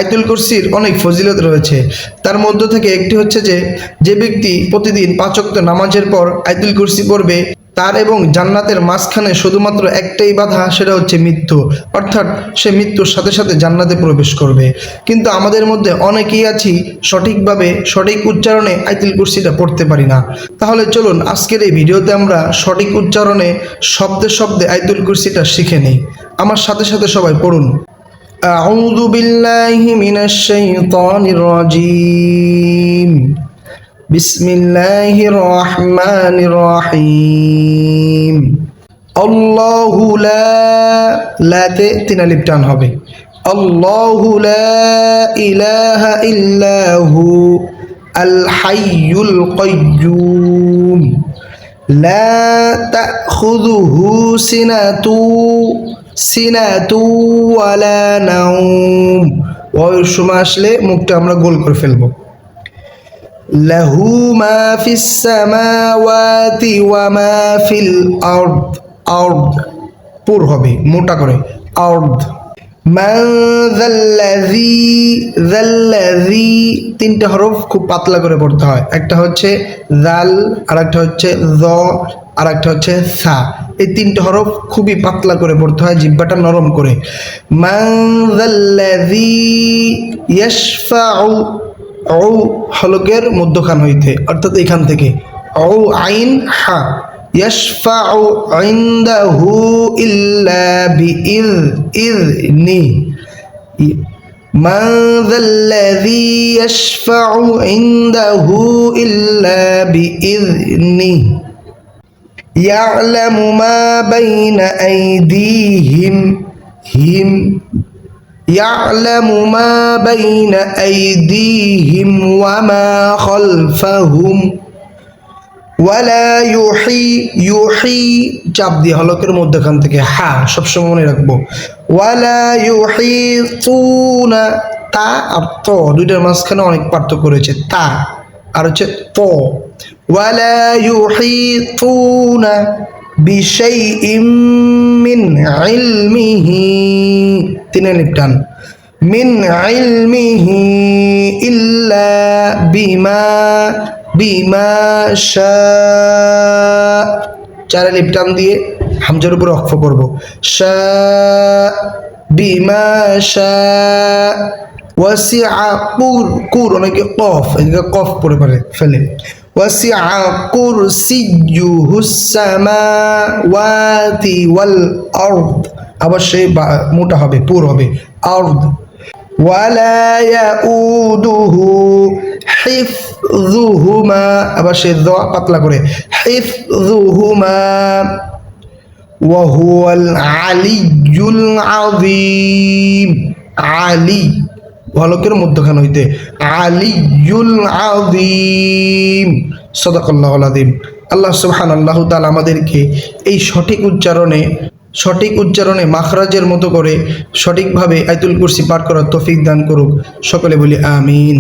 আয়াতুল কুরসির অনেক ফজিলত রয়েছে। তার মধ্য থেকে একটি হচ্ছে যে ব্যক্তি প্রতিদিন 5 ওয়াক্ত নামাজের পর আয়াতুল কুরসি পড়বে, তার এবং জান্নাতের মাঝখানে শুধুমাত্র একটাই বাধা, সেটা হচ্ছে মৃত্যু। অর্থাৎ সে মৃত্যুর সাথে সাথে জান্নাতে প্রবেশ করবে। কিন্তু আমাদের মধ্যে অনেকেই আছি সঠিকভাবে সঠিক উচ্চারণে আয়াতুল কুরসিটা পড়তে পারি না। তাহলে চলুন আজকের এই ভিডিওতে আমরা সঠিক উচ্চারণে শব্দে শব্দে আয়াতুল কুরসিটা শিখে নিই। আমার সাথে সাথে সবাই পড়ুন। আউযু বিল্লাহি মিনাশ শাইতানির রাজীম। বিসমিল্লাহির রহমানির রহিম। আল্লাহু লাতে 3 আলিফ টান হবে। আল্লাহু লা ইলাহা ইল্লাহু আল হাইয়ুল কাইয়্যুম লা তাখুযুহু সিনাতু ওয়ালা নাওম। ওয়ার সময় আসলে মুখটা আমরা গোল করে ফেলবো। লাহু মা ফিস সামাওয়াতি ওয়া মা ফিল আরদ। আরদ পুর হবে মোটা করে, আরদ। মান যাল্লাযী 3টে হরফ খুব পাতলা করে পড়তে হয়। একটা হচ্ছে জাল, আর একটা হচ্ছে য, আর একটা হচ্ছে সা। এই 3টে হরফ খুবই পাতলা করে পড়তে হয়, জিহ্বাটা নরম করে। মান যাল্লাযী ইয়াশফাউ, ও হলকের মধ্যখান হইতে, অর্থাৎ এখান থেকে ও আইন হা। ইয়াশফাউ ইনদাহু ইল্লা বিইذনি। মান যাল্লাযী ইয়াশফাউ ইনদাহু ইল্লা বিইذনি। ইয়ালামু মা বাইনা আইদিহিম, হিম। يعلم ما بين أيديهم وما خلفهم ولا يحي চাপ দিয়ে হলকের মধ্যখান থেকে হা সবসময় মনে রাখবো। ওয়ালা ইউহিতুনা, তা আর ত দুইটার মাঝখানে অনেক পার্থক্য রয়েছে, তা আর হচ্ছে ত। ওয়ালা ইউহিতুনা বিশাইইম মিন ইলমিহি 3 আলিফ টান। মিন ইলমিহি ইল্লা বিমা শা 4 আলিফ টান দিয়ে হামজার উপর ওয়াকফ করব। শা বিমা শা। ওয়াসিআ কুর অনেকে কফ, এদিকে কফ পড়ে ফেলে। ওয়াসিআ কুরসিয়্যুহুস সামাওয়াতি ওয়াল আরদ, আবার সেই মোটা হবে, পুর হবে, আরদ। ওয়ালা ইয়াউদুহু হিফযুহুমা, আবার সেই য পাতলা করে, হিফযুহুমা। ওয়া হুয়াল আলিয়্যুল আযীম। আলী হলকের মধ্যখান হইতে, আলিয়্যুল আযীম। সাদাকাল্লাহুল আযীম। আল্লাহ সুবহানাল্লাহু তাআলা আমাদেরকে এই সঠিক উচ্চারণে মাখরাজের মতো করে সঠিকভাবে আয়াতুল কুরসি পাঠ করার তৌফিক দান করুক। সকলে বলি আমিন।